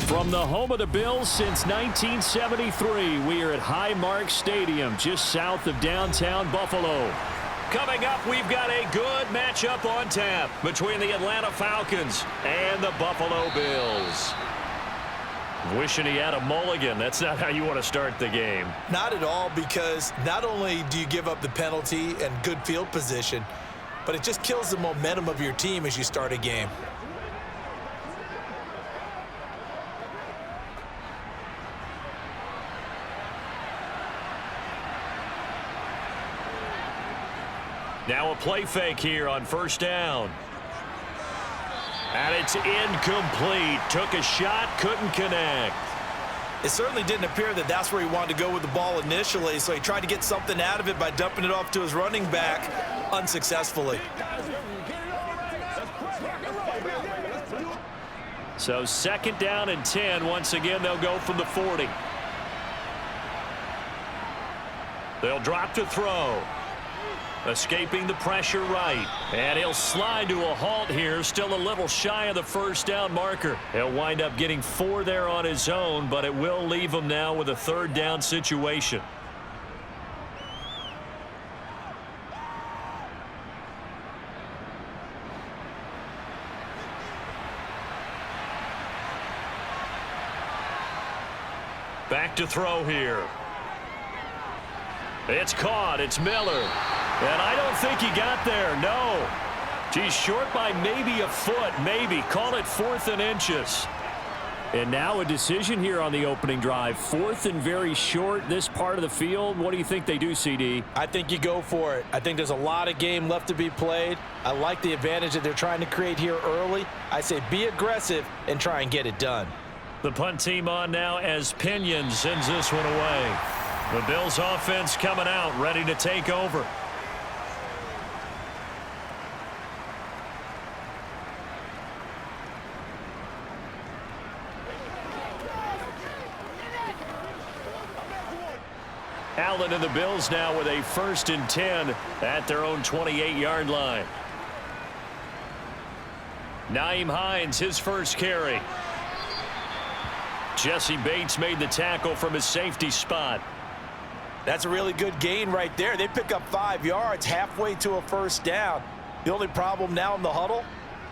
From the home of the Bills since 1973, we are at Highmark Stadium, just south of downtown Buffalo. Coming up, we've got a good matchup on tap between the Atlanta Falcons and the Buffalo Bills. Wishing he had a mulligan. That's not how you want to start the game. Not at all, because not only do you give up the penalty and good field position, but it just kills the momentum of your team as you start a game. Now a play fake here on first down. And it's incomplete. Took a shot, couldn't connect. It certainly didn't appear that that's where he wanted to go with the ball initially, so he tried to get something out of it by dumping it off to his running back unsuccessfully. So second down and 10. Once again, they'll go from the 40. They'll drop to throw. Escaping the pressure right. And he'll slide to a halt here. Still a little shy of the first down marker. He'll wind up getting 4 there on his own, but it will leave him now with a third down situation. Back to throw here. It's caught. It's Miller. And I don't think he got there. No. He's short by maybe a foot. Maybe. Call it 4th and inches. And now a decision here on the opening drive. 4th and very short, this part of the field. What do you think they do, CD? I think you go for it. I think there's a lot of game left to be played. I like the advantage that they're trying to create here early. I say be aggressive and try and get it done. The punt team on now as Pinion sends this one away. The Bills offense coming out, ready to take over. Allen and the Bills now with a 1st and 10 at their own 28-yard line. Nyheim Hines, his first carry. Jesse Bates made the tackle from his safety spot. That's a really good gain right there. They pick up 5 yards halfway to a first down. The only problem now in the huddle,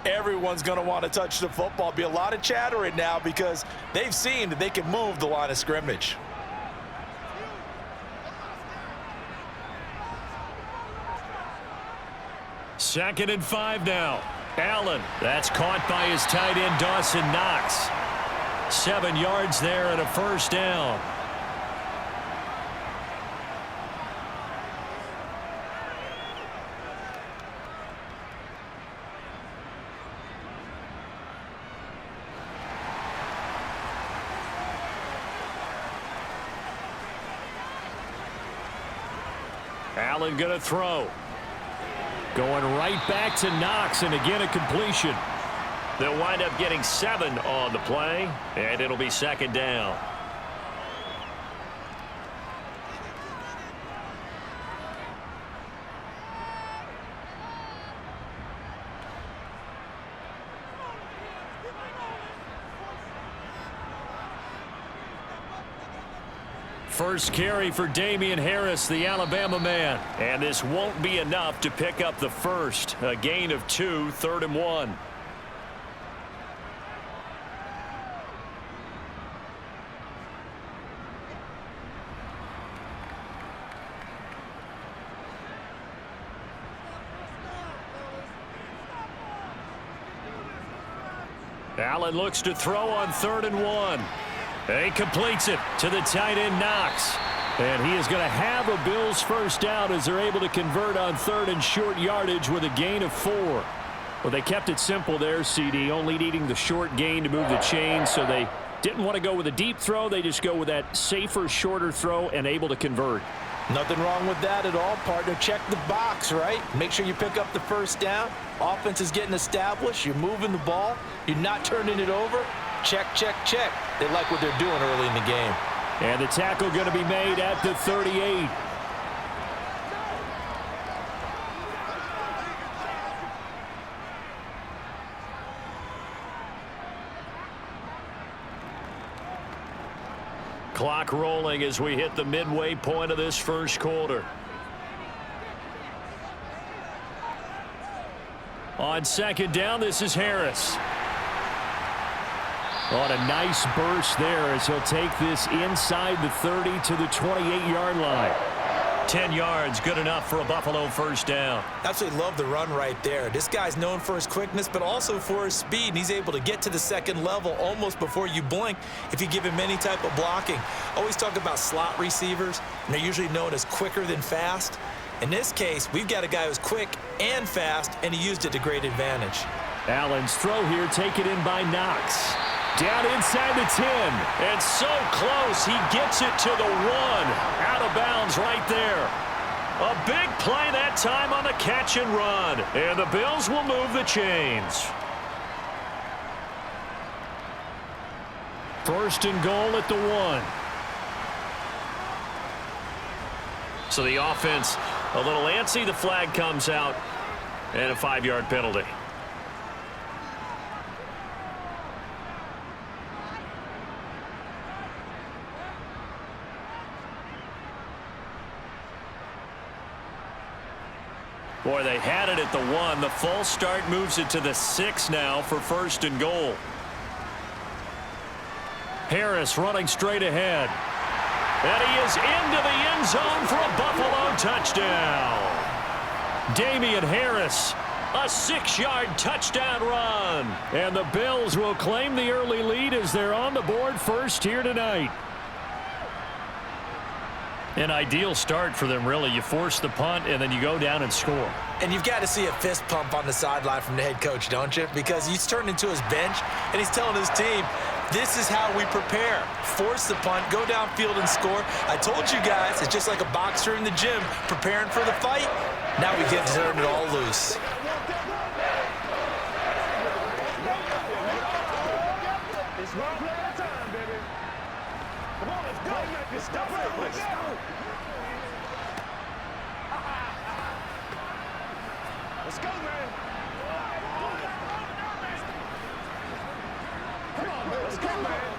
everyone's going to want to touch the football. Be a lot of chattering now because they've seen that they can move the line of scrimmage. Second and 5 now. Allen, that's caught by his tight end Dawson Knox. 7 yards there and a first down. Allen going to throw. Going right back to Knox, and again a completion. They'll wind up getting 7 on the play, and it'll be second down. First carry for Damian Harris, the Alabama man. And this won't be enough to pick up the first. A gain of 2, 3rd and 1. Allen looks to throw on 3rd and 1. He completes it to the tight end Knox. And he is going to have a Bills first down as they're able to convert on 3rd and short yardage with a gain of 4. Well, they kept it simple there, CD, only needing the short gain to move the chain, so they didn't want to go with a deep throw. They just go with that safer, shorter throw and able to convert. Nothing wrong with that at all, partner. Check the box, right? Make sure you pick up the first down. Offense is getting established. You're moving the ball. You're not turning it over. Check, check, check. They like what they're doing early in the game. And the tackle going to be made at the 38. Clock rolling as we hit the midway point of this first quarter. On second down, this is Harris. On a nice burst there as he'll take this inside the 30 to the 28-yard line. 10 yards, good enough for a Buffalo first down. Absolutely love the run right there. This guy's known for his quickness, but also for his speed. And he's able to get to the second level almost before you blink if you give him any type of blocking. Always talk about slot receivers, and they're usually known as quicker than fast. In this case, we've got a guy who's quick and fast, and he used it to great advantage. Allen's throw here taken in by Knox. Down inside the 10. And so close, he gets it to the 1. Out of bounds right there. A big play that time on the catch and run. And the Bills will move the chains. First and goal at the 1. So the offense a little antsy. The flag comes out. And a 5-yard penalty. Boy, they had it at the 1. The false start moves it to the 6 now for first and goal. Harris running straight ahead. And he is into the end zone for a Buffalo touchdown. Damian Harris, a 6-yard touchdown run. And the Bills will claim the early lead as they're on the board first here tonight. An ideal start for them, really. You force the punt, and then you go down and score. And you've got to see a fist pump on the sideline from the head coach, don't you? Because he's turned into his bench, and he's telling his team, this is how we prepare. Force the punt, go downfield and score. I told you guys, it's just like a boxer in the gym preparing for the fight. Now we get to turn it all loose. It's one play at a time, baby. Come on, let's go. Let's go. Let's go. Let's go, man. Come on, man. Let's go, man.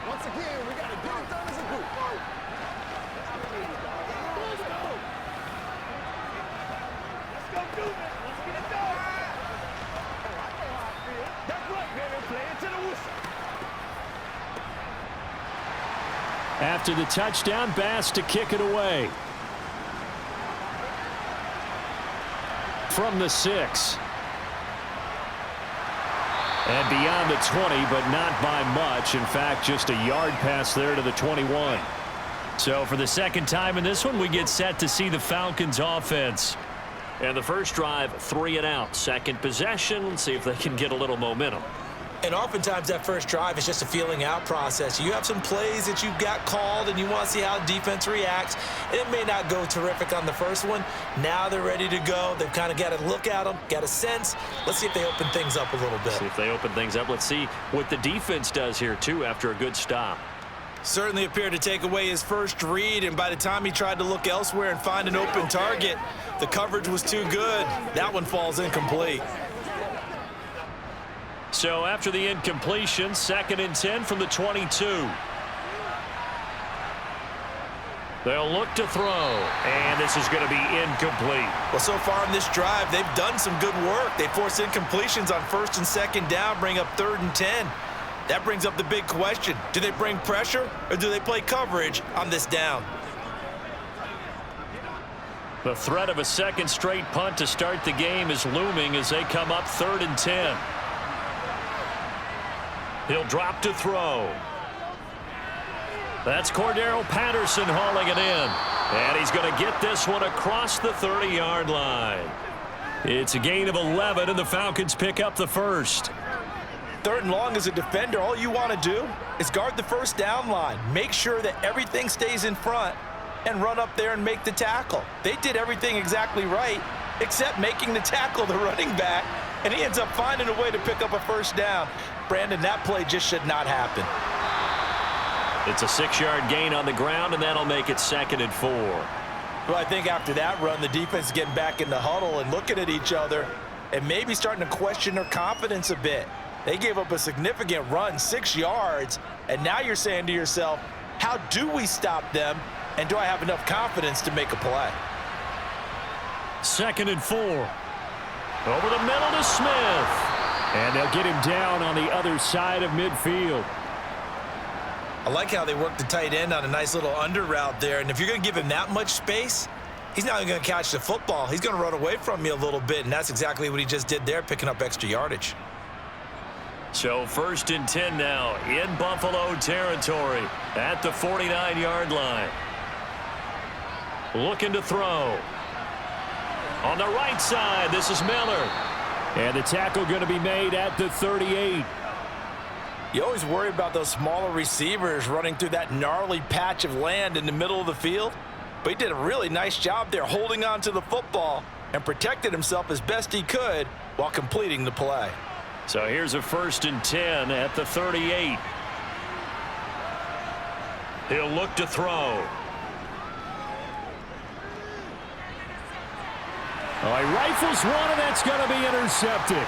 Once again, we got to get it done as a group. Let's go. Let's go do this. Let's get it done. I know how I feel. That's right, baby. Play it to the whistle. After the touchdown, Bass to kick it away. From the 6. And beyond the 20, but not by much. In fact, just a yard pass there to the 21. So for the second time in this one, we get set to see the Falcons offense. And the first drive, 3 and out. Second possession, let's see if they can get a little momentum. And oftentimes that first drive is just a feeling out process. You have some plays that you've got called and you want to see how defense reacts. It may not go terrific on the first one. Now they're ready to go. They've kind of got to look at them, got a sense. Let's see if they open things up a little bit. See if they open things up. Let's see what the defense does here, too, after a good stop. Certainly appeared to take away his first read, and by the time he tried to look elsewhere and find an open target, the coverage was too good. That one falls incomplete. So after the incompletion, 2nd and 10 from the 22. They'll look to throw, and this is going to be incomplete. Well, so far in this drive, they've done some good work. They forced incompletions on 1st and 2nd down, bring up 3rd and 10. That brings up the big question. Do they bring pressure, or do they play coverage on this down? The threat of a second straight punt to start the game is looming as they come up 3rd and 10. He'll drop to throw. That's Cordero Patterson hauling it in. And he's going to get this one across the 30-yard line. It's a gain of 11, and the Falcons pick up the first. 3rd and long as a defender, all you want to do is guard the first down line. Make sure that everything stays in front and run up there and make the tackle. They did everything exactly right except making the tackle, the running back, and he ends up finding a way to pick up a first down. Brandon, that play just should not happen. It's a 6-yard gain on the ground, and that'll make it 2nd and 4. Well, I think after that run, the defense is getting back in the huddle and looking at each other and maybe starting to question their confidence a bit. They gave up a significant run, 6 yards, and now you're saying to yourself, how do we stop them, and do I have enough confidence to make a play? 2nd and 4. Over the middle to Smith. And they'll get him down on the other side of midfield. I like how they work the tight end on a nice little under route there, and if you're going to give him that much space, he's not even going to catch the football. He's going to run away from you a little bit, and that's exactly what he just did there, picking up extra yardage. So 1st and 10 now in Buffalo territory at the 49-yard line. Looking to throw. On the right side, this is Miller. And the tackle going to be made at the 38. You always worry about those smaller receivers running through that gnarly patch of land in the middle of the field. But he did a really nice job there holding on to the football and protected himself as best he could while completing the play. So here's a 1st and 10 at the 38. He'll look to throw. Oh, he rifles one, and that's going to be intercepted.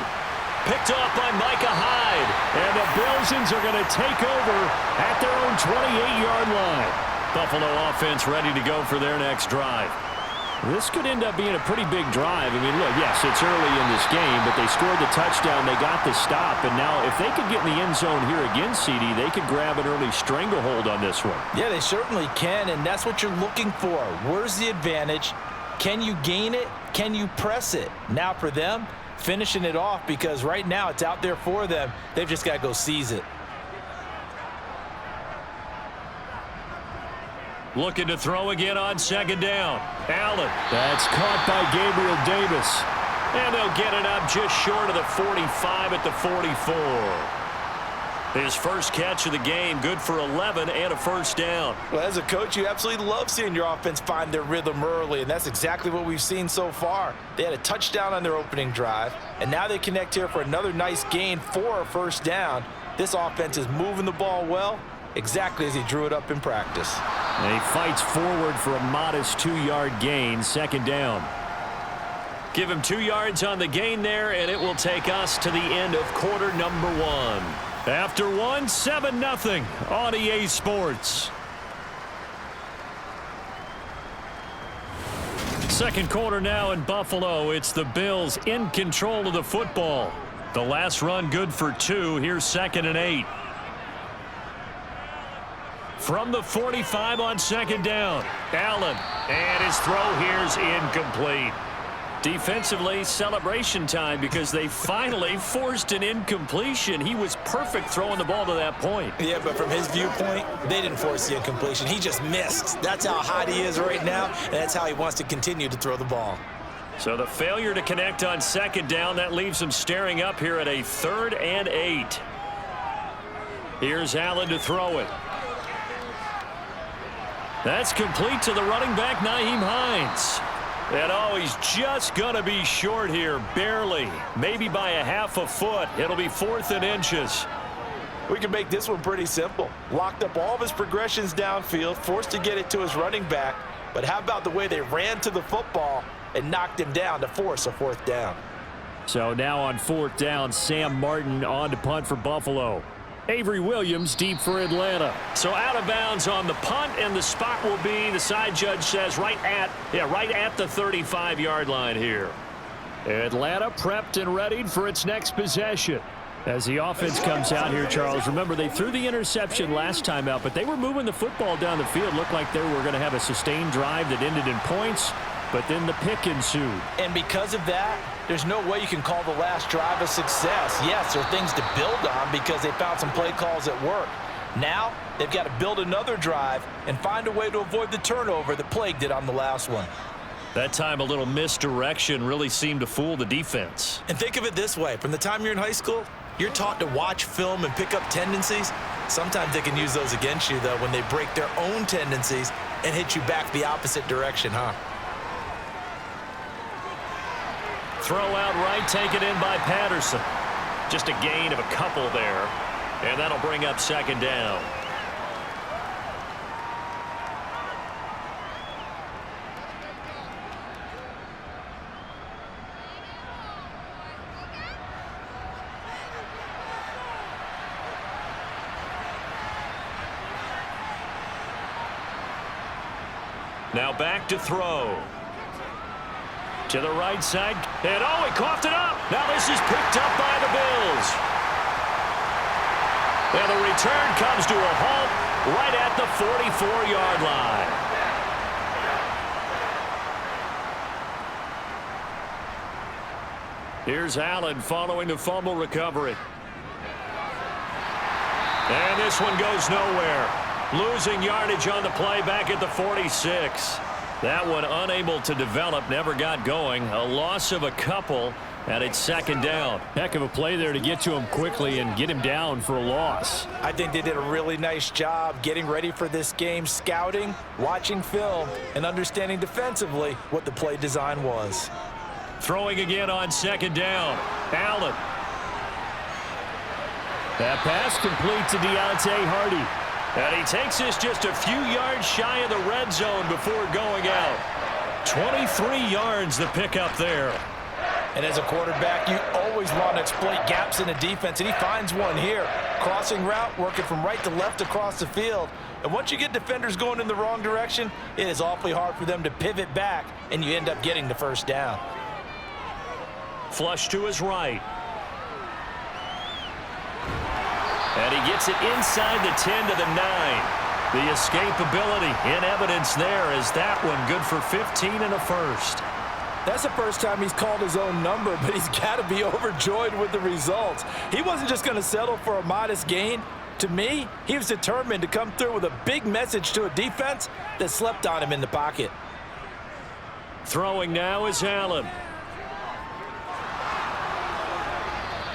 Picked off by Micah Hyde. And the Bills are going to take over at their own 28-yard line. Buffalo offense ready to go for their next drive. This could end up being a pretty big drive. I mean, look, yes, it's early in this game, but they scored the touchdown. They got the stop. And now if they could get in the end zone here again, CD, they could grab an early stranglehold on this one. Yeah, they certainly can, and that's what you're looking for. Where's the advantage? Can you gain it? Can you press it? Now for them, finishing it off, because right now it's out there for them. They've just got to go seize it. Looking to throw again on 2nd down. Allen. That's caught by Gabriel Davis. And they'll get it up just short of the 45 at the 44. His first catch of the game, good for 11 and a 1st down. Well, as a coach, you absolutely love seeing your offense find their rhythm early, and that's exactly what we've seen so far. They had a touchdown on their opening drive, and now they connect here for another nice gain for a 1st down. This offense is moving the ball well, exactly as he drew it up in practice. And he fights forward for a modest 2-yard gain, 2nd down. Give him 2 yards on the gain there, and it will take us to the end of quarter number 1. After 1, 7-0 on EA Sports. Second quarter now in Buffalo. It's the Bills in control of the football. The last run good for 2. Here's 2nd and 8. From the 45 on 2nd down. Allen. And his throw here's incomplete. Defensively, celebration time because they finally forced an incompletion. He was perfect throwing the ball to that point. Yeah, but from his viewpoint, they didn't force the incompletion. He just missed. That's how hot he is right now, and that's how he wants to continue to throw the ball. So the failure to connect on 2nd down, that leaves him staring up here at a 3rd and 8. Here's Allen to throw it. That's complete to the running back, Nyheim Hines. And oh, he's just going to be short here, barely. Maybe by a half a foot. It'll be 4th and inches. We can make this one pretty simple. Locked up all of his progressions downfield, forced to get it to his running back. But how about the way they ran to the football and knocked him down to force a 4th down? So now on 4th down, Sam Martin on to punt for Buffalo. Avery Williams deep for Atlanta. So out of bounds on the punt, and the spot will be, the side judge says, right at the 35-yard line here. Atlanta prepped and readied for its next possession. As the offense comes out here, Charles, remember they threw the interception last time out, but they were moving the football down the field. Looked like they were going to have a sustained drive that ended in points, but then the pick ensued. And because of that, there's no way you can call the last drive a success. Yes, there are things to build on because they found some play calls that work. Now, they've got to build another drive and find a way to avoid the turnover that plagued it on the last one. That time, a little misdirection really seemed to fool the defense. And think of it this way. From the time you're in high school, you're taught to watch film and pick up tendencies. Sometimes they can use those against you, though, when they break their own tendencies and hit you back the opposite direction, huh? Throw out right, taken in by Patterson. Just a gain of a couple there. And that'll bring up 2nd down. Now back to throw. To the right side. And oh, he coughed it up. Now this is picked up by the Bills. And the return comes to a halt right at the 44-yard line. Here's Allen following the fumble recovery. And this one goes nowhere. Losing yardage on the play back at the 46. That one unable to develop, never got going. A loss of a couple, and it's second down. Heck of a play there to get to him quickly and get him down for a loss. I think they did a really nice job getting ready for this game, scouting, watching film, and understanding defensively what the play design was. Throwing again on second down. Allen. That pass complete to Deontay Hardy. And he takes this just a few yards shy of the red zone before going out. 23 yards the pickup there. And as a quarterback, you always want to exploit gaps in the defense, and he finds one here. Crossing route, working from right to left across the field. And once you get defenders going in the wrong direction, it is awfully hard for them to pivot back, and you end up getting the first down. Flush to his right. And he gets it inside the 10 to the 9. The escapability in evidence there as that one good for 15 and a first. That's the first time he's called his own number, but he's got to be overjoyed with the results. He wasn't just going to settle for a modest gain. To me, he was determined to come through with a big message to a defense that slept on him in the pocket. Throwing now is Allen.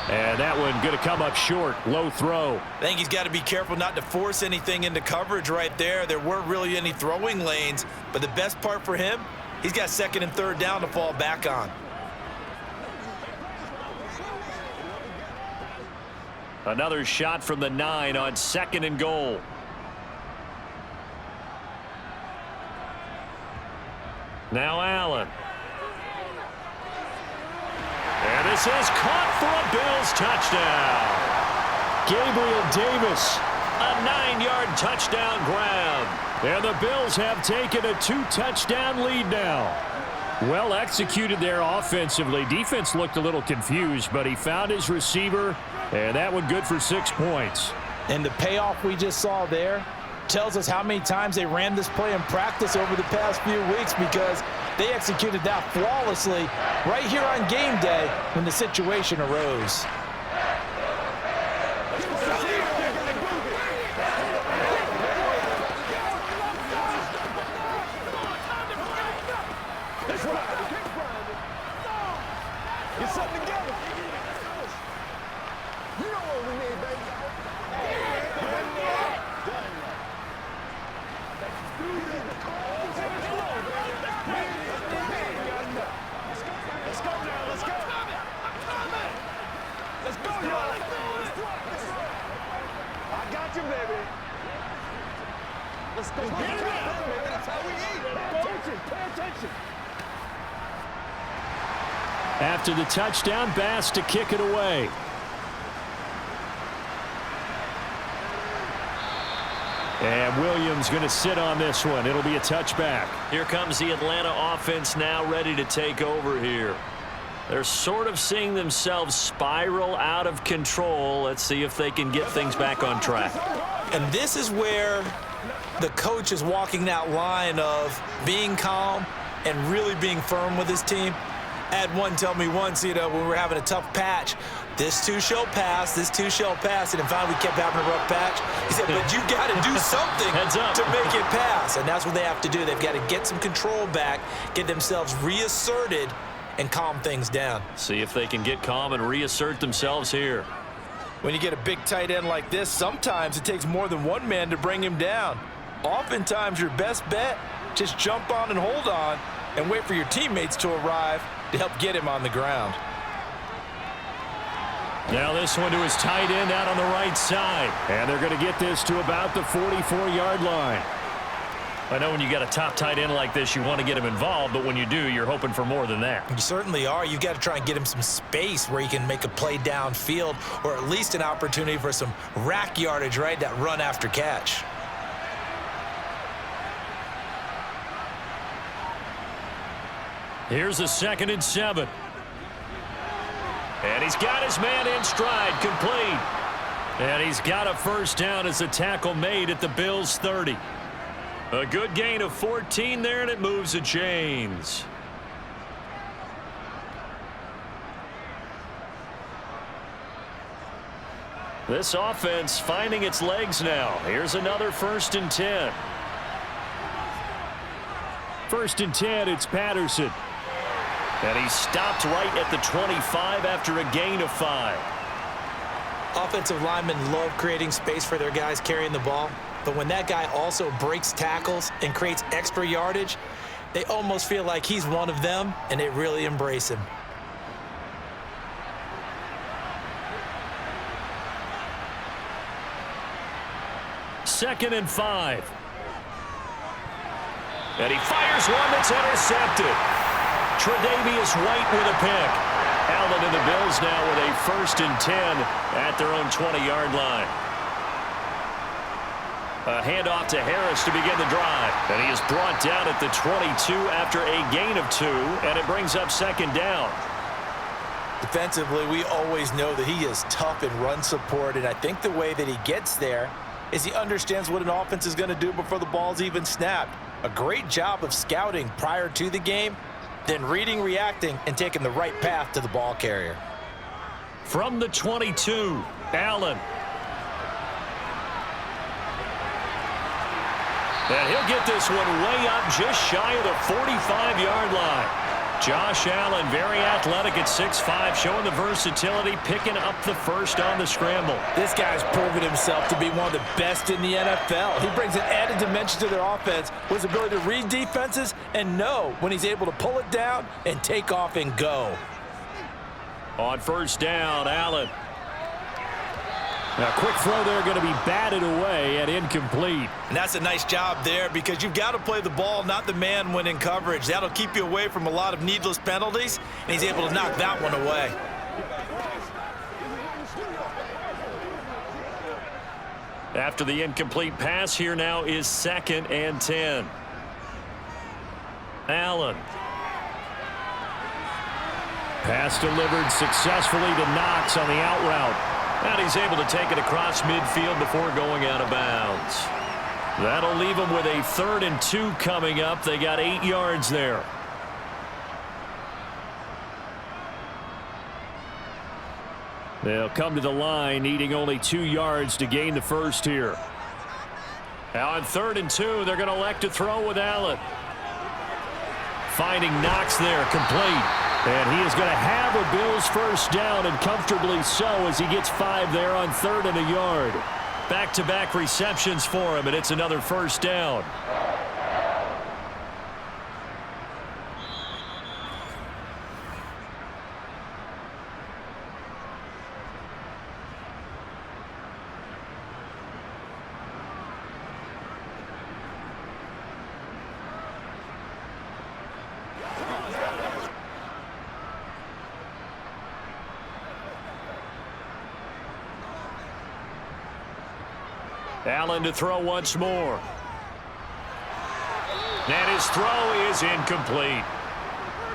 And that one going to come up short. Low throw. I think he's got to be careful not to force anything into coverage right there. There weren't really any throwing lanes, but the best part for him, he's got second and third down to fall back on. Another shot from the 9 on second and goal. Now Allen. And this is caught for a Bills touchdown. Gabriel Davis. A 9-yard touchdown grab. And the Bills have taken a 2-touchdown lead now. Well executed there offensively. Defense looked a little confused, but he found his receiver, and that one good for 6 points. And the payoff we just saw there tells us how many times they ran this play in practice over the past few weeks, because they executed that flawlessly right here on game day when the situation arose. Get something together. You know what we need, baby. Let's go now. Let's go. Let's go, y'all. I got you, baby. Let's go. Get it up, baby. That's how we eat. Pay attention. Pay attention. After the touchdown, Bass to kick it away. And Williams going to sit on this one. It'll be a touchback. Here comes the Atlanta offense now ready to take over here. They're sort of seeing themselves spiral out of control. Let's see if they can get things back on track. And this is where the coach is walking that line of being calm and really being firm with his team. I had one tell me once, when we were having a tough patch, this too shall pass, this too shall pass, and finally we kept having a rough patch. He said, but you got to do something to make it pass, and that's what they have to do. They've got to get some control back, get themselves reasserted, and calm things down. See if they can get calm and reassert themselves here. When you get a big tight end like this, sometimes it takes more than one man to bring him down. Oftentimes your best bet, just jump on and hold on and wait for your teammates to arrive to help get him on the ground. Now this one to his tight end out on the right side. And they're going to get this to about the 44-yard line. I know when you got a top tight end like this, you want to get him involved, but when you do, you're hoping for more than that. You certainly are. You've got to try and get him some space where he can make a play downfield, or at least an opportunity for some rack yardage, right? That run after catch. Here's a 2nd and 7. And he's got his man in stride, complete. And he's got a first down as a tackle made at the Bills' 30. A good gain of 14 there, and it moves the chains. This offense finding its legs now. Here's another 1st and 10. 1st and 10, it's Patterson. And he stopped right at the 25 after a gain of 5. Offensive linemen love creating space for their guys carrying the ball. But when that guy also breaks tackles and creates extra yardage, they almost feel like he's one of them, and they really embrace him. Second and 5. And he fires one that's intercepted. Tre'Davious White with a pick. Allen and the Bills now with a 1st and 10 at their own 20-yard line. A handoff to Harris to begin the drive. And he is brought down at the 22 after a gain of 2, and it brings up 2nd down. Defensively, we always know that he is tough in run support, and I think the way that he gets there is he understands what an offense is going to do before the ball's even snapped. A great job of scouting prior to the game, then reading, reacting, and taking the right path to the ball carrier. From the 22, Allen. And he'll get this one way up just shy of the 45-yard line. Josh Allen, very athletic at 6'5", showing the versatility, picking up the first on the scramble. This guy's proven himself to be one of the best in the NFL. He brings an added dimension to their offense with his ability to read defenses and know when he's able to pull it down and take off and go. On 1st down, Allen. Now, quick throw there going to be batted away and incomplete. And that's a nice job there because you've got to play the ball, not the man when in coverage. That'll keep you away from a lot of needless penalties, and he's able to knock that one away. After the incomplete pass, here now is 2nd and 10. Allen. Pass delivered successfully to Knox on the out route. And he's able to take it across midfield before going out of bounds. That'll leave him with a 3rd and 2 coming up. They got 8 yards there. They'll come to the line needing only 2 yards to gain the first here. Now on 3rd and 2, they're going to elect to throw with Allen. Finding Knox there, complete. And he is going to have a Bills first down, and comfortably so, as he gets 5 there on 3rd and a yard. Back-to-back receptions for him, and it's another first down. Allen to throw once more. And his throw is incomplete.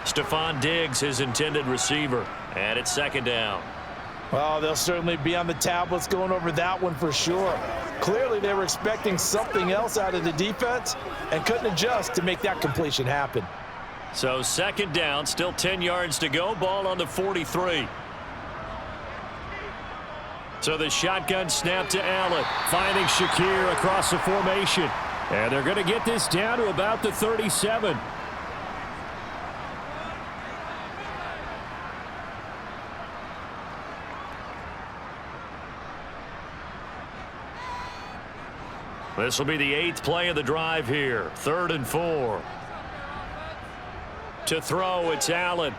Stephon Diggs, his intended receiver. And it's 2nd down. Well, they'll certainly be on the tablets going over that one for sure. Clearly, they were expecting something else out of the defense and couldn't adjust to make that completion happen. So 2nd down, still 10 yards to go. Ball on the 43. So the shotgun snap to Allen, finding Shakir across the formation. And they're going to get this down to about the 37. This will be the 8th play of the drive here. 3rd and 4. To throw, it's Allen.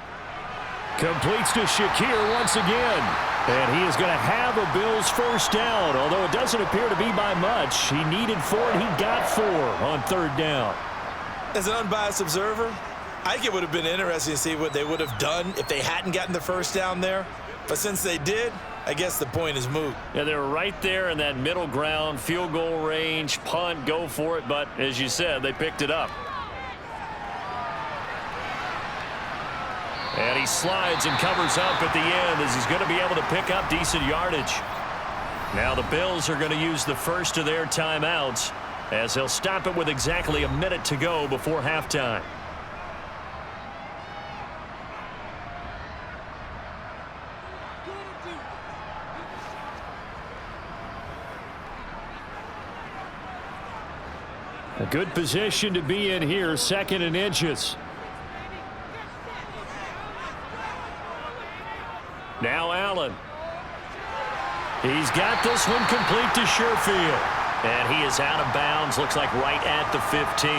Completes to Shakir once again. And he is going to have a Bills first down, although it doesn't appear to be by much. He needed 4, and he got 4 on 3rd down. As an unbiased observer, I think it would have been interesting to see what they would have done if they hadn't gotten the first down there. But since they did, I guess the point is moot. Yeah, they're right there in that middle ground, field goal range, punt, go for it. But as you said, they picked it up. And he slides and covers up at the end as he's going to be able to pick up decent yardage. Now the Bills are going to use the first of their timeouts as they'll stop it with exactly a minute to go before halftime. A good position to be in here, 2nd and inches. Now Allen. He's got this one complete to Sherfield. And he is out of bounds, looks like right at the 15.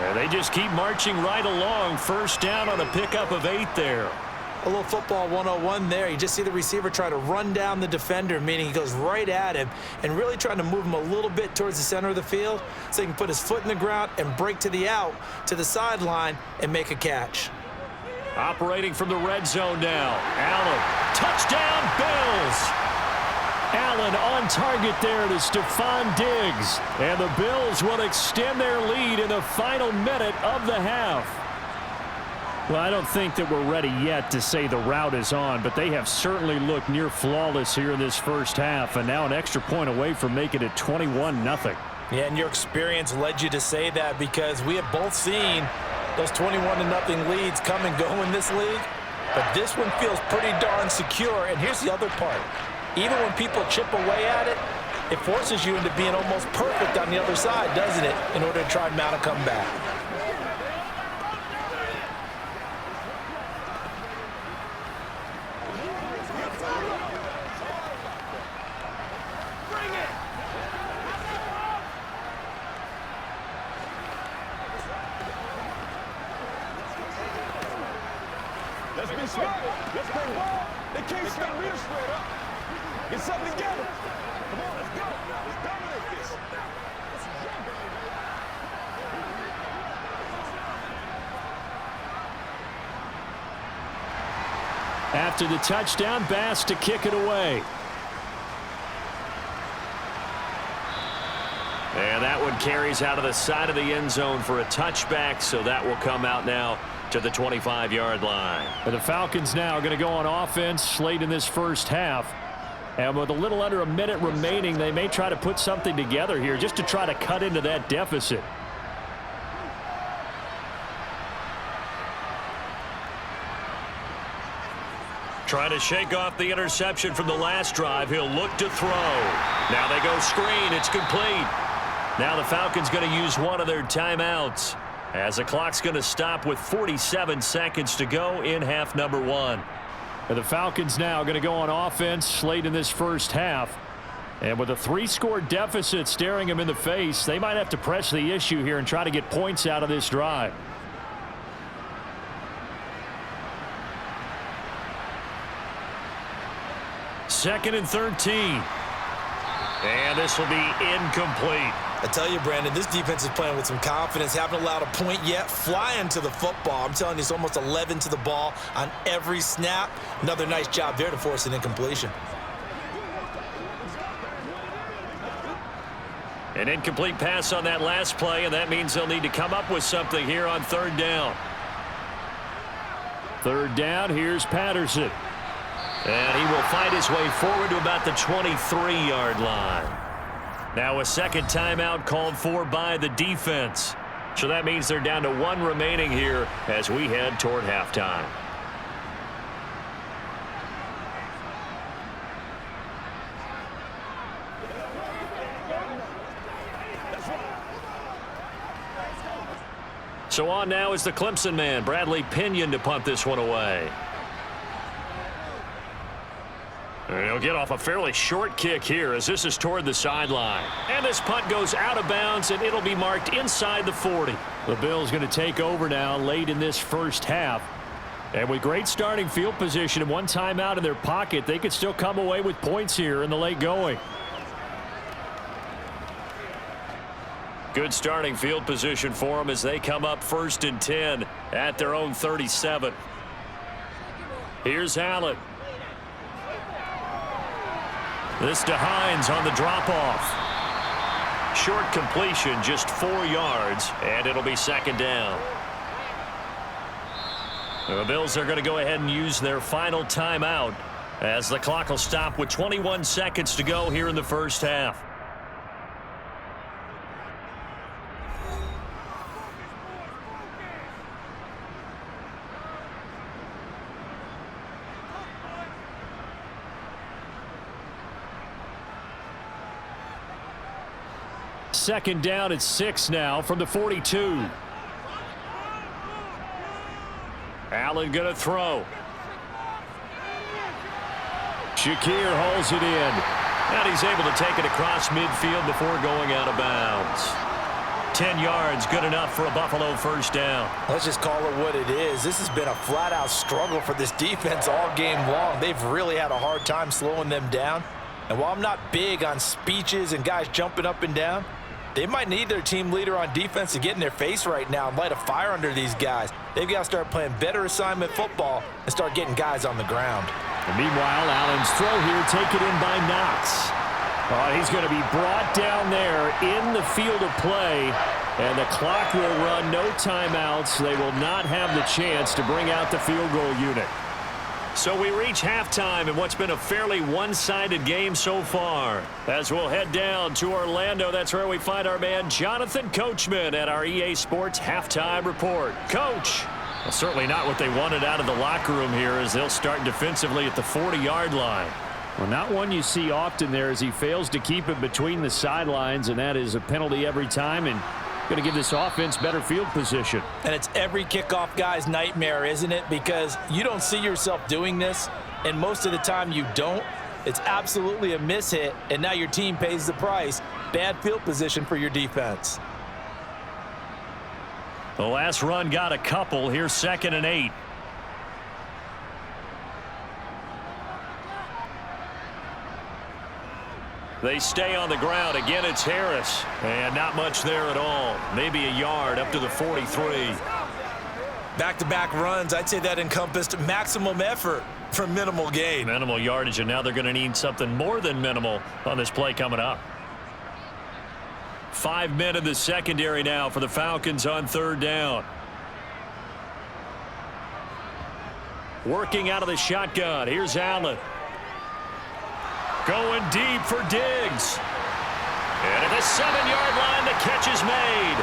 And they just keep marching right along. First down on a pickup of 8 there. A little football 101 there. You just see the receiver try to run down the defender, meaning he goes right at him and really trying to move him a little bit towards the center of the field so he can put his foot in the ground and break to the out, to the sideline, and make a catch. Operating from the red zone now. Allen. Touchdown, Bills. Allen on target there to Stephon Diggs. And the Bills will extend their lead in the final minute of the half. Well, I don't think that we're ready yet to say the route is on, but they have certainly looked near flawless here in this first half, and now an extra point away from making it 21-0. Yeah, and your experience led you to say that because we have both seen those 21-0 leads come and go in this league, but this one feels pretty darn secure. And here's the other part. Even when people chip away at it, it forces you into being almost perfect on the other side, doesn't it, in order to try and mount a comeback. Let's be smart. Let's bring ball. They can't stop real straight up. Get something together. Come on, let's go. Let's dominate this. After the touchdown, Bass to kick it away. And that one carries out of the side of the end zone for a touchback, so that will come out now to the 25-yard line. And the Falcons now are going to go on offense late in this first half. And with a little under a minute remaining, they may try to put something together here just to try to cut into that deficit. Trying to shake off the interception from the last drive. He'll look to throw. Now they go screen. It's complete. Now the Falcons going to use one of their timeouts as the clock's going to stop with 47 seconds to go in half number 1. And the Falcons now going to go on offense late in this first half. And with a 3-score deficit staring them in the face, they might have to press the issue here and try to get points out of this drive. Second and 13. And this will be incomplete. I tell you, Brandon, this defense is playing with some confidence. Haven't allowed a point yet. Flying to the football. I'm telling you, it's almost 11 to the ball on every snap. Another nice job there to force an incompletion. An incomplete pass on that last play, and that means they'll need to come up with something here on third down. Third down, here's Patterson. And he will fight his way forward to about the 23-yard line. Now a second timeout called for by the defense. So that means they're down to 1 remaining here as we head toward halftime. So on now is the Clemson man, Bradley Pinion, to punt this one away. And he'll get off a fairly short kick here as this is toward the sideline. And this punt goes out of bounds, and it'll be marked inside the 40. The Bills going to take over now late in this first half. And with great starting field position and one timeout in their pocket, they could still come away with points here in the late going. Good starting field position for them as they come up 1st and 10 at their own 37. Here's Allen. This to Hines on the drop-off. Short completion, just 4 yards, and it'll be second down. The Bills are going to go ahead and use their final timeout as the clock will stop with 21 seconds to go here in the first half. Second down at 6 now from the 42. Allen going to throw. Shakir holds it in. And he's able to take it across midfield before going out of bounds. 10 yards, good enough for a Buffalo first down. Let's just call it what it is. This has been a flat-out struggle for this defense all game long. They've really had a hard time slowing them down. And while I'm not big on speeches and guys jumping up and down, they might need their team leader on defense to get in their face right now and light a fire under these guys. They've got to start playing better assignment football and start getting guys on the ground. And meanwhile, Allen's throw here taken in by Knox. He's going to be brought down there in the field of play, and the clock will run, no timeouts. They will not have the chance to bring out the field goal unit. So we reach halftime in what's been a fairly one-sided game so far. As we'll head down to Orlando, that's where we find our man Jonathan Coachman at our EA Sports Halftime Report. Coach, well, certainly not what they wanted out of the locker room here as they'll start defensively at the 40-yard line. Well, not one you see often there as he fails to keep it between the sidelines, and that is a penalty every time, and going to give this offense better field position. And it's every kickoff guy's nightmare, isn't it? Because you don't see yourself doing this, and most of the time you don't. It's absolutely a mishit, and now your team pays the price. Bad field position for your defense. The last run got a couple. Here's 2nd and 8. They stay on the ground. Again, it's Harris. And not much there at all. Maybe a yard up to the 43. Back-to-back runs, I'd say that encompassed maximum effort for minimal gain. Minimal yardage, and now they're going to need something more than minimal on this play coming up. 5 men in the secondary now for the Falcons on 3rd down. Working out of the shotgun. Here's Allen. Going deep for Diggs. And at the 7-yard line, the catch is made.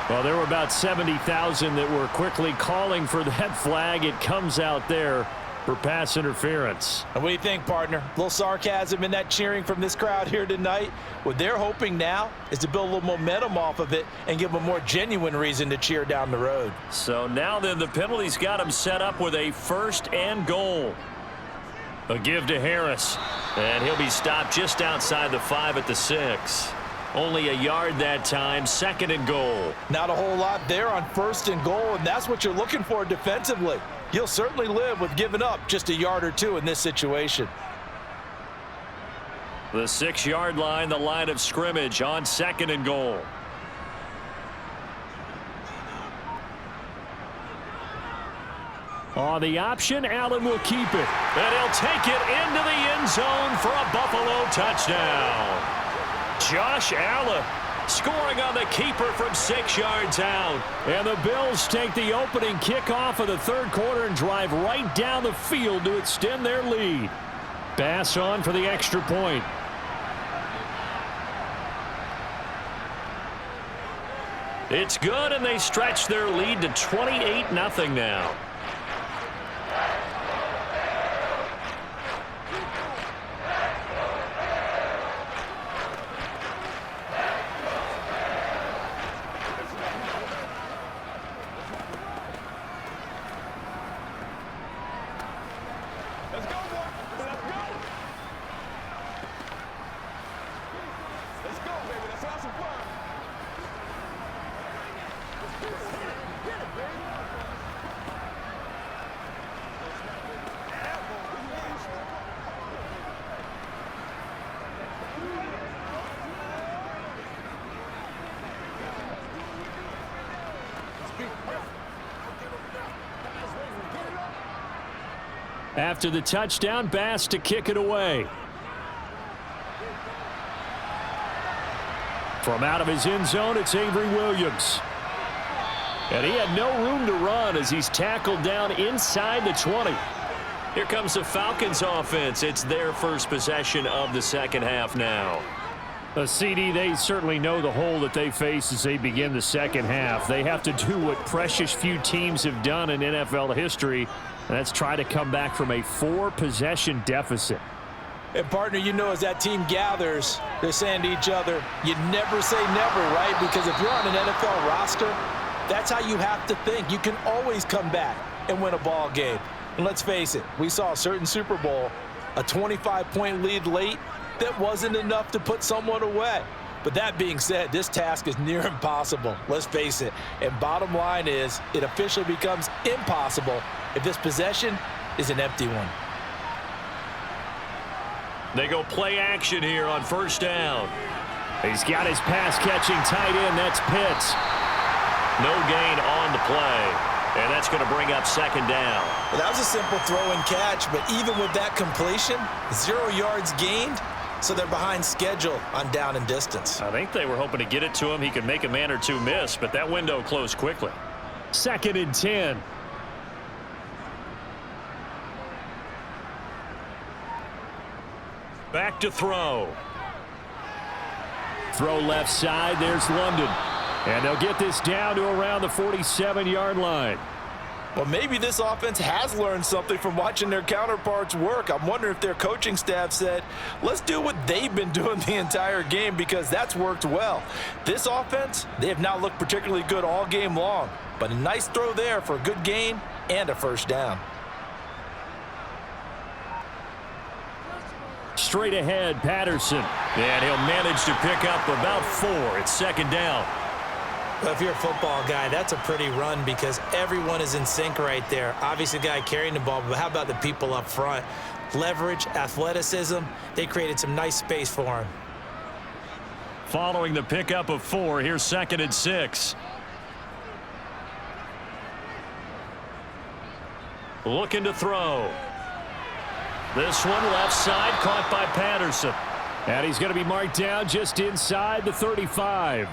Well, there were about 70,000 that were quickly calling for that flag. It comes out there for pass interference. And what do you think, partner? A little sarcasm in that cheering from this crowd here tonight. What they're hoping now is to build a little momentum off of it and give them a more genuine reason to cheer down the road. So now then, the penalty's got them set up with a 1st and goal. A give to Harris, and he'll be stopped just outside the 5 at the 6. Only a yard that time, 2nd and goal. Not a whole lot there on 1st and goal, and that's what you're looking for defensively. You'll certainly live with giving up just a yard or 2 in this situation. The 6-yard line, the line of scrimmage on 2nd and goal. On the option, Allen will keep it. And he'll take it into the end zone for a Buffalo touchdown. Josh Allen scoring on the keeper from 6 yards out. And the Bills take the opening kickoff of the 3rd quarter and drive right down the field to extend their lead. Pass on for the extra point. It's good, and they stretch their lead to 28-0 now. Let's go, boy. Let's go. Let's go, baby. Let's have some fun. Get it, baby. After the touchdown, Bass to kick it away. From out of his end zone, it's Avery Williams. And he had no room to run as he's tackled down inside the 20. Here comes the Falcons offense. It's their first possession of the second half now. A CD, they certainly know the hole that they face as they begin the second half. They have to do what precious few teams have done in NFL history, and that's try to come back from a 4-possession deficit. And, partner, you know, as that team gathers, they're saying to each other, you never say never, right? Because if you're on an NFL roster, that's how you have to think. You can always come back and win a ball game. And let's face it, we saw a certain Super Bowl, a 25-point lead late, that wasn't enough to put someone away. But that being said, this task is near impossible. Let's face it. And bottom line is, it officially becomes impossible if this possession is an empty one. They go play action here on first down. He's got his pass-catching tight end. That's Pitts. No gain on the play. And that's going to bring up second down. Well, that was a simple throw and catch, but even with that completion, 0 yards gained, so they're behind schedule on down and distance. I think they were hoping to get it to him. He could make a man or two miss, but that window closed quickly. 2nd and 10. Back to throw. Throw left side. There's London. And they'll get this down to around the 47-yard line. Well, maybe this offense has learned something from watching their counterparts work. I'm wondering if their coaching staff said, let's do what they've been doing the entire game, because that's worked well. This offense, they have not looked particularly good all game long, but a nice throw there for a good gain and a first down. Straight ahead, Patterson. And he'll manage to pick up about 4. It's second down. Well, if you're a football guy, that's a pretty run because everyone is in sync right there. Obviously, the guy carrying the ball, but how about the people up front? Leverage, athleticism, they created some nice space for him. Following the pickup of 4, here's 2nd and 6. Looking to throw. This one left side, caught by Patterson. And he's going to be marked down just inside the 35.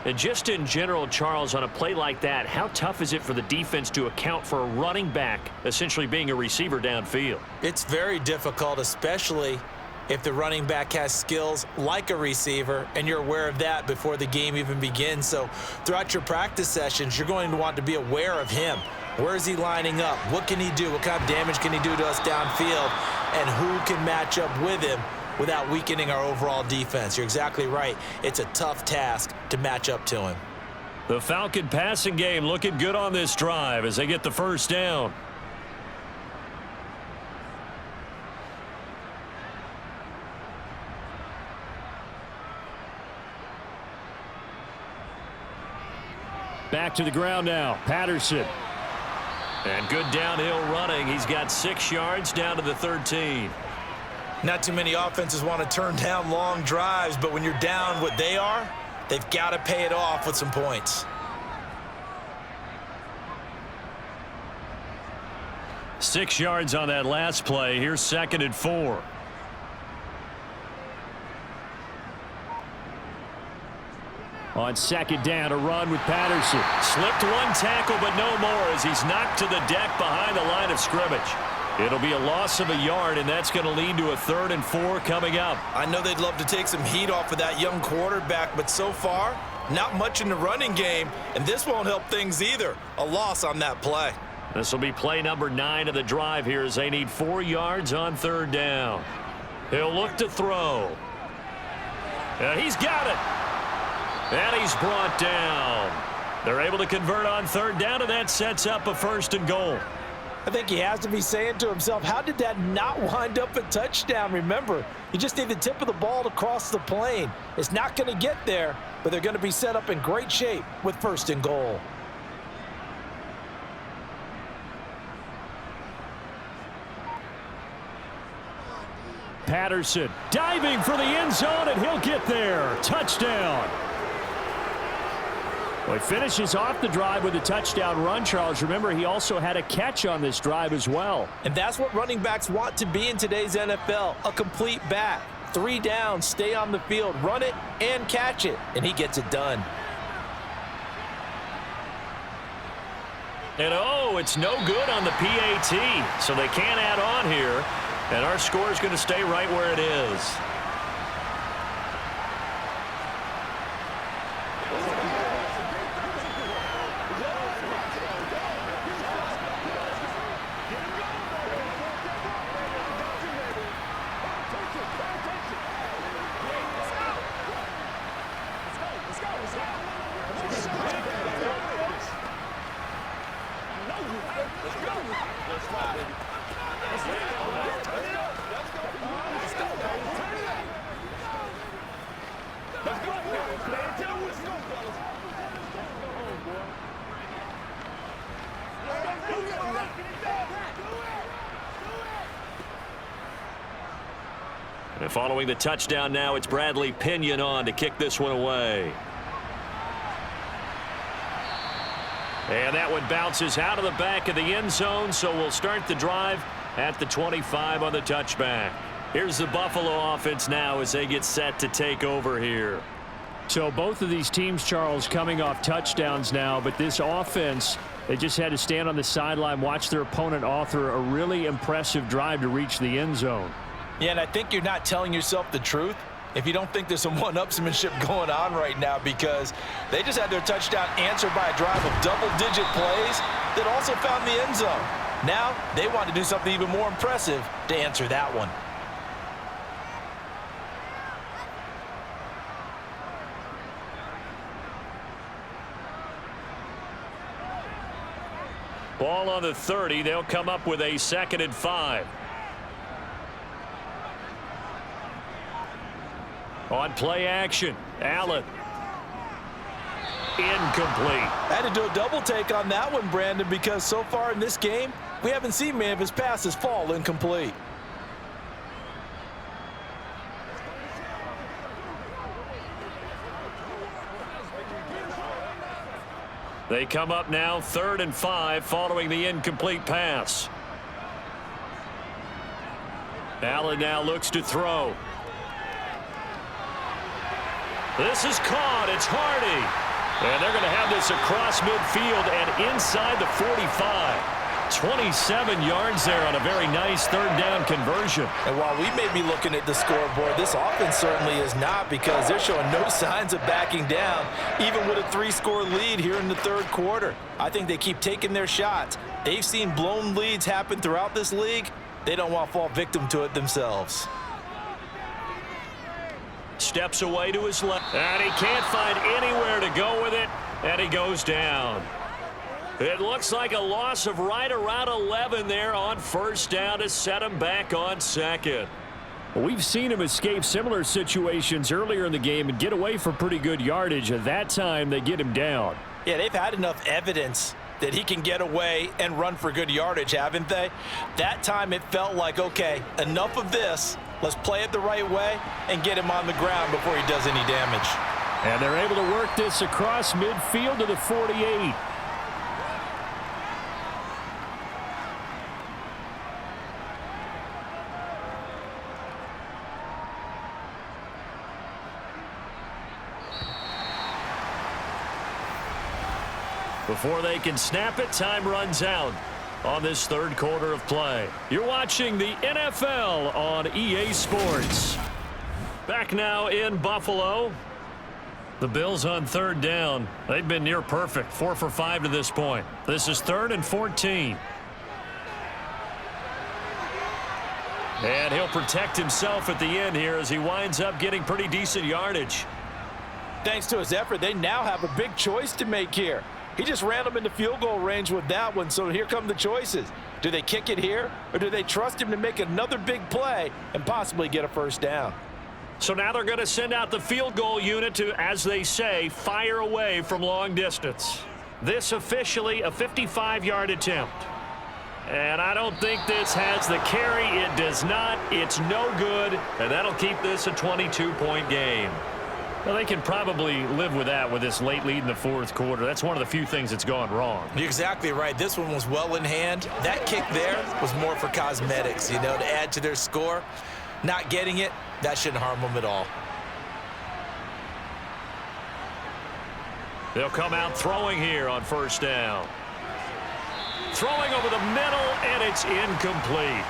And just in general, Charles, on a play like that, how tough is it for the defense to account for a running back essentially being a receiver downfield? It's very difficult, especially if the running back has skills like a receiver, and you're aware of that before the game even begins. So throughout your practice sessions, you're going to want to be aware of him. Where is he lining up? What can he do? What kind of damage can he do to us downfield? And who can match up with him without weakening our overall defense? You're exactly right. It's a tough task to match up to him. The Falcon passing game looking good on this drive as they get the first down. Back to the ground now. Patterson. And good downhill running. He's got 6 yards down to the 13. Not too many offenses want to turn down long drives, but when you're down what they are, they've got to pay it off with some points. Six yards on that last play. Here's 2nd and 4. On second down, a run with Patterson. Slipped one tackle, but no more as he's knocked to the deck behind the line of scrimmage. It'll be a loss of a yard, and that's going to lead to a 3rd and 4 coming up. I know they'd love to take some heat off of that young quarterback, but so far, not much in the running game, and this won't help things either. A loss on that play. This will be play number 9 of the drive here as they need 4 yards on 3rd down. He'll look to throw. And he's got it. And he's brought down. They're able to convert on 3rd down, and that sets up a 1st and goal. I think he has to be saying to himself, how did that not wind up a touchdown? Remember, you just need the tip of the ball to cross the plane. It's not going to get there, but they're going to be set up in great shape with 1st and goal. Patterson diving for the end zone, and he'll get there. Touchdown. Well, he finishes off the drive with a touchdown run, Charles. Remember, he also had a catch on this drive as well. And that's what running backs want to be in today's NFL, a complete back. 3 downs, stay on the field, run it, and catch it. And he gets it done. And oh, it's no good on the PAT, so they can't add on here, and our score is going to stay right where it is. And following the touchdown now, it's Bradley Pinion on to kick this one away. And that one bounces out of the back of the end zone, so we'll start the drive at the 25 on the touchback. Here's the Buffalo offense now as they get set to take over here. So both of these teams, Charles, coming off touchdowns now, but this offense, they just had to stand on the sideline, watch their opponent author a really impressive drive to reach the end zone. Yeah, and I think you're not telling yourself the truth if you don't think there's some one-upsmanship going on right now, because they just had their touchdown answered by a drive of double-digit plays that also found the end zone. Now they want to do something even more impressive to answer that one. Ball on the 30. They'll come up with a 2nd and 5. On play action, Allen. Incomplete. I had to do a double take on that one, Brandon, because so far in this game, we haven't seen many of his passes fall incomplete. They come up now 3rd and 5 following the incomplete pass. Allen now looks to throw. This is caught. It's Hardy. And they're going to have this across midfield and inside the 45. 27 yards there on a very nice 3rd down conversion. And while we may be looking at the scoreboard, this offense certainly is not, because they're showing no signs of backing down, even with a 3-score lead here in the 3rd quarter. I think they keep taking their shots. They've seen blown leads happen throughout this league. They don't want to fall victim to it themselves. Steps away to his left, and he can't find anywhere to go with it, and he goes down. It looks like a loss of right around 11 there on 1st down to set him back on 2nd. We've seen him escape similar situations earlier in the game and get away for pretty good yardage. At that time, they get him down. Yeah, they've had enough evidence that he can get away and run for good yardage, haven't they? That time it felt like, okay, enough of this. Let's play it the right way and get him on the ground before he does any damage. And they're able to work this across midfield to the 48. Before they can snap it, time runs out on this 3rd quarter of play. You're watching the NFL on EA Sports. Back now in Buffalo. The Bills on 3rd down. They've been near perfect, 4 for 5 to this point. This is 3rd and 14. And he'll protect himself at the end here as he winds up getting pretty decent yardage. Thanks to his effort, they now have a big choice to make here. He just ran them into field goal range with that one, so here come the choices. Do they kick it here, or do they trust him to make another big play and possibly get a 1st down? So now they're going to send out the field goal unit to, as they say, fire away from long distance. This officially a 55-yard attempt. And I don't think this has the carry. It does not. It's no good, and that'll keep this a 22-point game. Well, they can probably live with that with this late lead in the 4th quarter. That's one of the few things that's gone wrong. You're exactly right. This one was well in hand. That kick there was more for cosmetics, to add to their score. Not getting it, that shouldn't harm them at all. They'll come out throwing here on 1st down. Throwing over the middle, and it's incomplete.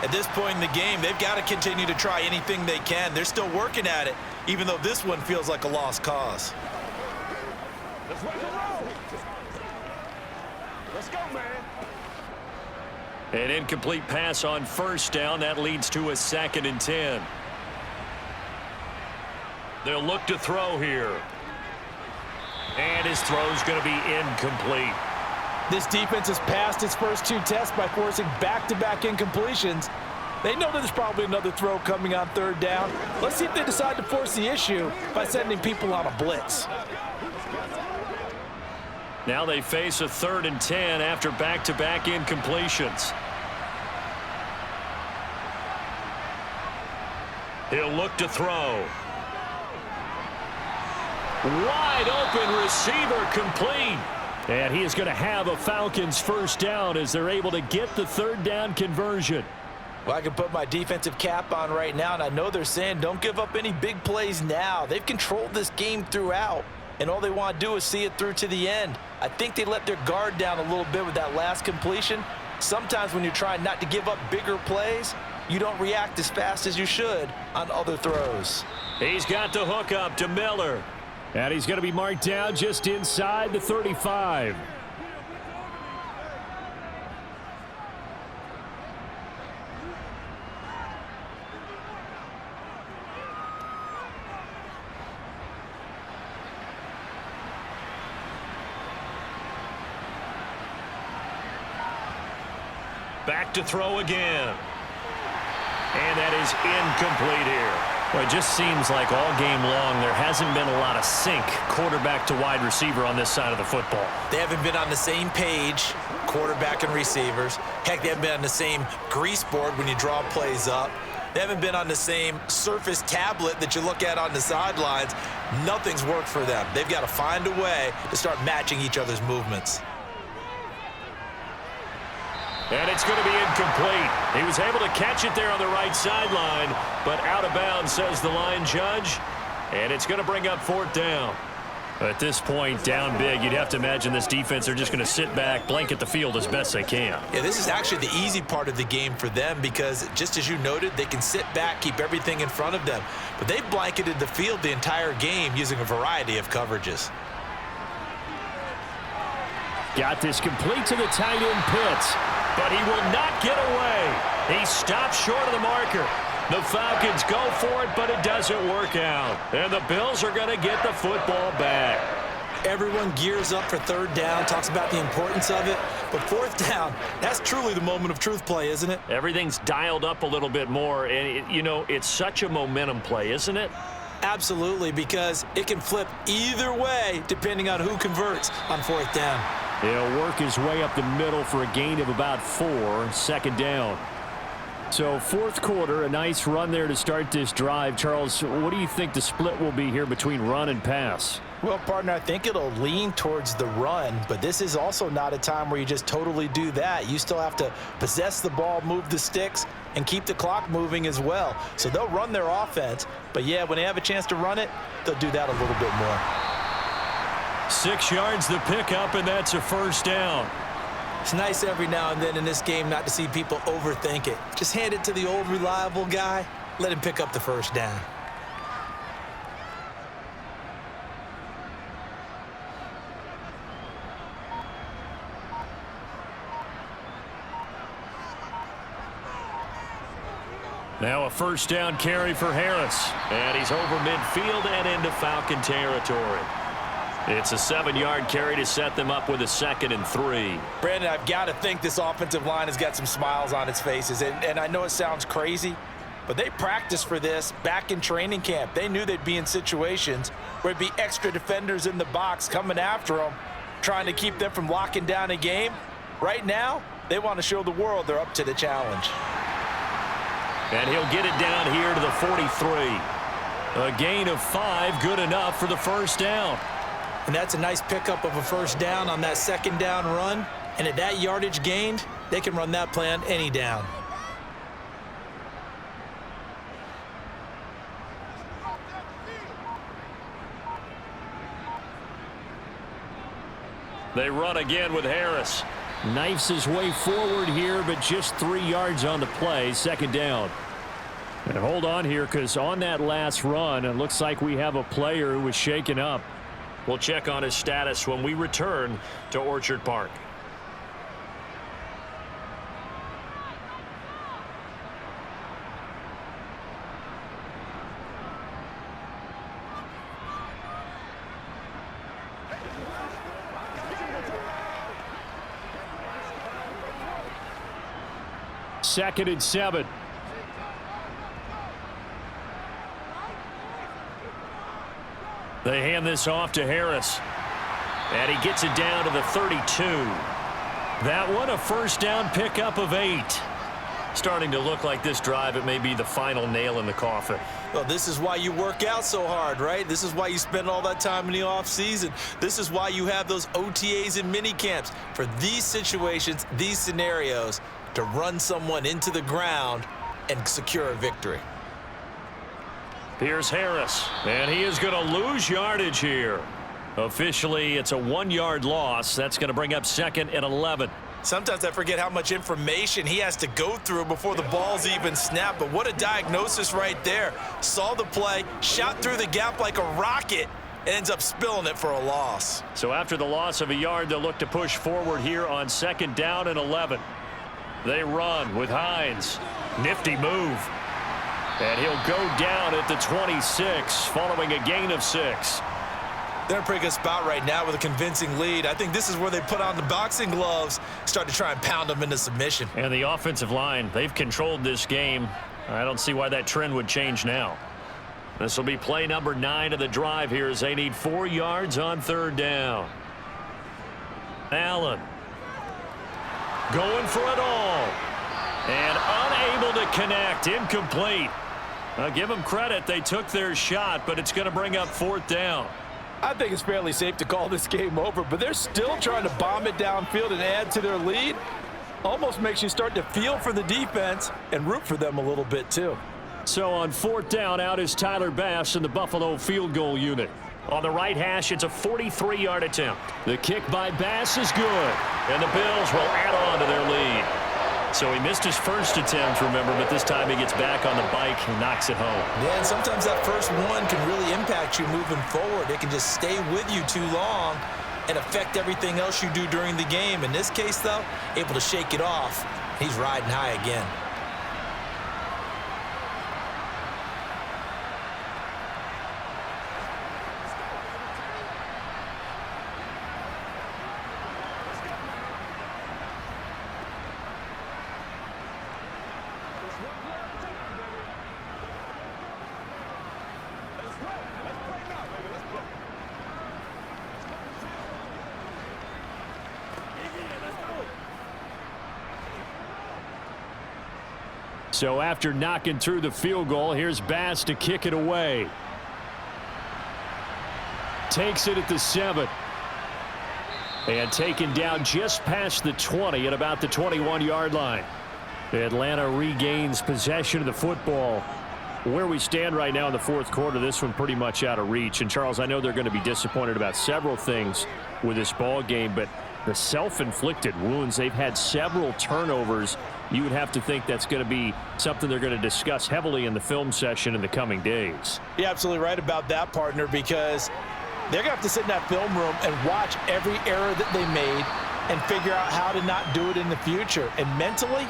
At this point in the game, they've got to continue to try anything they can. They're still working at it, even though this one feels like a lost cause. Let's rock and roll. Let's go, man. An incomplete pass on first down. That leads to a 2nd and 10. They'll look to throw here. And his throw's going to be incomplete. This defense has passed its first 2 tests by forcing back-to-back incompletions. They know there's probably another throw coming on 3rd down. Let's see if they decide to force the issue by sending people on a blitz. Now they face a 3rd and 10 after back-to-back incompletions. He'll look to throw. Wide open receiver, complete. And he is going to have a Falcons first down as they're able to get the 3rd down conversion. Well, I can put my defensive cap on right now, and I know they're saying don't give up any big plays now. They've controlled this game throughout, and all they want to do is see it through to the end. I think they let their guard down a little bit with that last completion. Sometimes when you're trying not to give up bigger plays, you don't react as fast as you should on other throws. He's got the hook up to Miller. And he's going to be marked down just inside the 35. Back to throw again. And that is incomplete here. Well, it just seems like all game long there hasn't been a lot of sync quarterback to wide receiver on this side of the football. They haven't been on the same page, quarterback and receivers. Heck, they haven't been on the same grease board when you draw plays up. They haven't been on the same surface tablet that you look at on the sidelines. Nothing's worked for them. They've got to find a way to start matching each other's movements. And it's going to be incomplete. He was able to catch it there on the right sideline, but out of bounds, says the line judge. And it's going to bring up 4th down. At this point, down big, you'd have to imagine this defense are just going to sit back, blanket the field as best they can. Yeah, this is actually the easy part of the game for them because, just as you noted, they can sit back, keep everything in front of them. But they've blanketed the field the entire game using a variety of coverages. Got this complete to the tight end Pitts, but he will not get away. He stops short of the marker. The Falcons go for it, but it doesn't work out. And the Bills are going to get the football back. Everyone gears up for 3rd down, talks about the importance of it. But 4th down, that's truly the moment of truth play, isn't it? Everything's dialed up a little bit more. And, it's such a momentum play, isn't it? Absolutely, because it can flip either way depending on who converts on 4th down. He'll work his way up the middle for a gain of about 4, 2nd down. So 4th quarter, a nice run there to start this drive. Charles, what do you think the split will be here between run and pass? Well, partner, I think it'll lean towards the run, but this is also not a time where you just totally do that. You still have to possess the ball, move the sticks, and keep the clock moving as well. So they'll run their offense, but yeah, when they have a chance to run it, they'll do that a little bit more. 6 yards the pickup, and that's a 1st down. It's nice every now and then in this game not to see people overthink it. Just hand it to the old reliable guy, let him pick up the 1st down. Now a 1st down carry for Harris. And he's over midfield and into Falcon territory. It's a 7-yard carry to set them up with a 2nd and 3. Brandon, I've got to think this offensive line has got some smiles on its faces. And I know it sounds crazy, but they practiced for this back in training camp. They knew they'd be in situations where it'd be extra defenders in the box coming after them, trying to keep them from locking down a game. Right now, they want to show the world they're up to the challenge. And he'll get it down here to the 43. A gain of 5, good enough for the 1st down. And that's a nice pickup of a 1st down on that 2nd down run. And at that yardage gained, they can run that play on any down. They run again with Harris. Knifes his way forward here, but just 3 yards on the play. Second down. And hold on here, because on that last run, it looks like we have a player who was shaken up. We'll check on his status when we return to Orchard Park. Second and 7. They hand this off to Harris. And he gets it down to the 32. That one, a first down pickup of 8. Starting to look like this drive, it may be the final nail in the coffin. Well, this is why you work out so hard, right? This is why you spend all that time in the offseason. This is why you have those OTAs and mini camps. For these situations, these scenarios, to run someone into the ground and secure a victory. Here's Harris, and he is going to lose yardage here. Officially, it's a 1-yard loss. That's going to bring up 2nd and 11. Sometimes I forget how much information he has to go through before the ball's even snapped. But what a diagnosis right there. Saw the play, shot through the gap like a rocket, and ends up spilling it for a loss. So after the loss of a yard, they'll look to push forward here on 2nd down and 11. They run with Hines. Nifty move. And he'll go down at the 26 following a gain of 6. They're in a pretty good spot right now with a convincing lead. I think this is where they put on the boxing gloves, start to try and pound them into submission. And the offensive line, they've controlled this game. I don't see why that trend would change now. This will be play number 9 of the drive here as they need 4 yards on 3rd down. Allen going for it all. And unable to connect. Incomplete. I'll give them credit. They took their shot, but it's going to bring up 4th down. I think it's fairly safe to call this game over, but they're still trying to bomb it downfield and add to their lead. Almost makes you start to feel for the defense and root for them a little bit too. So on 4th down, out is Tyler Bass in the Buffalo field goal unit. On the right hash, it's a 43-yard attempt. The kick by Bass is good, and the Bills will add on to their lead. So he missed his first attempt, remember, but this time he gets back on the bike and knocks it home. Yeah, and sometimes that first one can really impact you moving forward. It can just stay with you too long and affect everything else you do during the game. In this case, though, able to shake it off. He's riding high again. So after knocking through the field goal, here's Bass to kick it away. Takes it at the 7. And taken down just past the 20 at about the 21-yard line. Atlanta regains possession of the football. Where we stand right now in the 4th quarter, this one pretty much out of reach. And, Charles, I know they're going to be disappointed about several things with this ball game, but the self-inflicted wounds, they've had several turnovers. You would have to think that's going to be something they're going to discuss heavily in the film session in the coming days. You're absolutely right about that, partner, because they're going to have to sit in that film room and watch every error that they made and figure out how to not do it in the future. And mentally,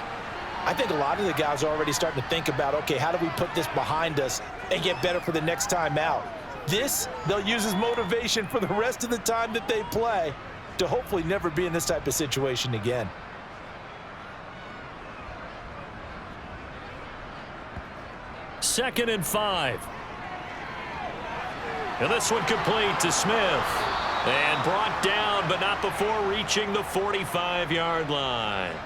I think a lot of the guys are already starting to think about, okay, how do we put this behind us and get better for the next time out? This, they'll use as motivation for the rest of the time that they play to hopefully never be in this type of situation again. Second and 5. And this one complete to Smith. And brought down, but not before reaching the 45-yard line.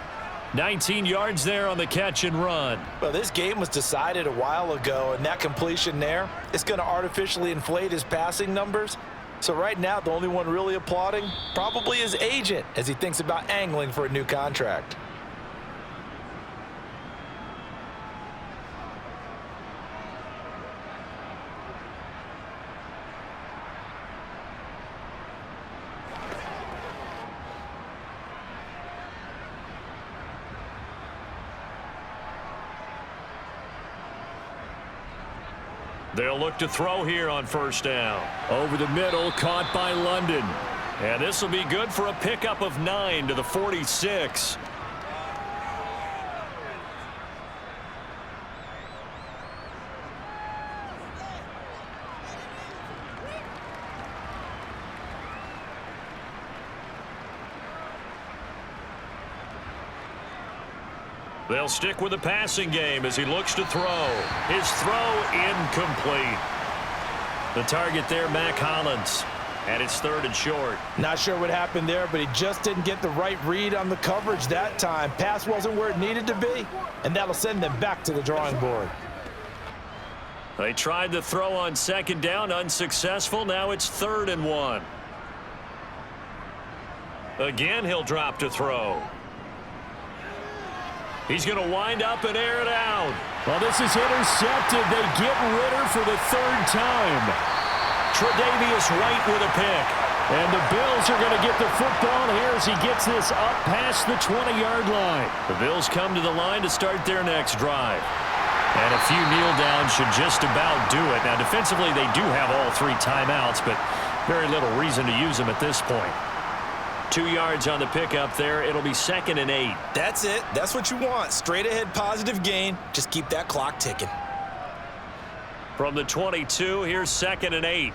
19 yards there on the catch and run. Well, this game was decided a while ago, and that completion there is going to artificially inflate his passing numbers. So right now, the only one really applauding probably his agent as he thinks about angling for a new contract. They'll look to throw here on first down. Over the middle, caught by London. And this will be good for a pickup of 9 to the 46. They'll stick with the passing game as he looks to throw. His throw incomplete. The target there, Mac Hollins. And it's 3rd and short. Not sure what happened there, but he just didn't get the right read on the coverage that time. Pass wasn't where it needed to be, and that'll send them back to the drawing board. They tried to throw on 2nd down, unsuccessful. Now it's 3rd and 1. Again, he'll drop to throw. He's going to wind up and air it out. Well, this is intercepted. They get Ritter for the 3rd time. Tre'Davious White with a pick. And the Bills are going to get the football here as he gets this up past the 20-yard line. The Bills come to the line to start their next drive. And a few kneel downs should just about do it. Now, defensively, they do have all 3 timeouts, but very little reason to use them at this point. 2 yards on the pickup there. It'll be 2nd and 8. That's it. That's what you want. Straight ahead positive gain. Just keep that clock ticking. From the 22, here's 2nd and 8.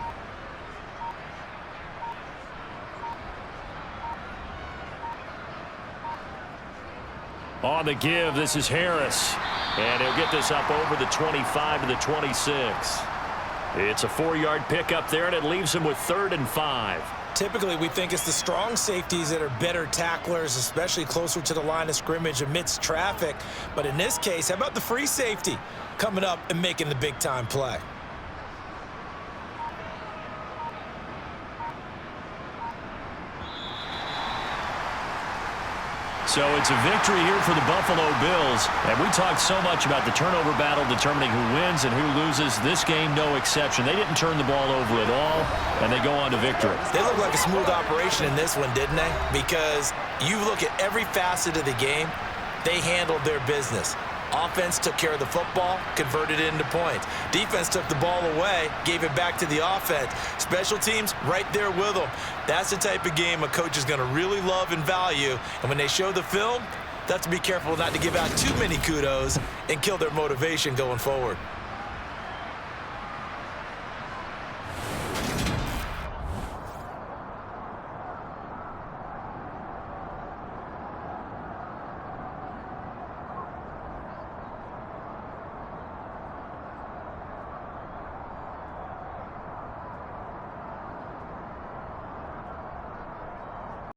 On the give, this is Harris. And he'll get this up over the 25 to the 26. It's a 4-yard pickup there, and it leaves him with 3rd and 5. Typically, we think it's the strong safeties that are better tacklers, especially closer to the line of scrimmage amidst traffic. But in this case, how about the free safety coming up and making the big-time play? So it's a victory here for the Buffalo Bills. And we talked so much about the turnover battle determining who wins and who loses. This game, no exception. They didn't turn the ball over at all, and they go on to victory. They look like a smooth operation in this one, didn't they? Because you look at every facet of the game, they handled their business. Offense took care of the football, converted it into points. Defense took the ball away, gave it back to the offense. Special teams right there with them. That's the type of game a coach is going to really love and value. And when they show the film, they have to be careful not to give out too many kudos and kill their motivation going forward.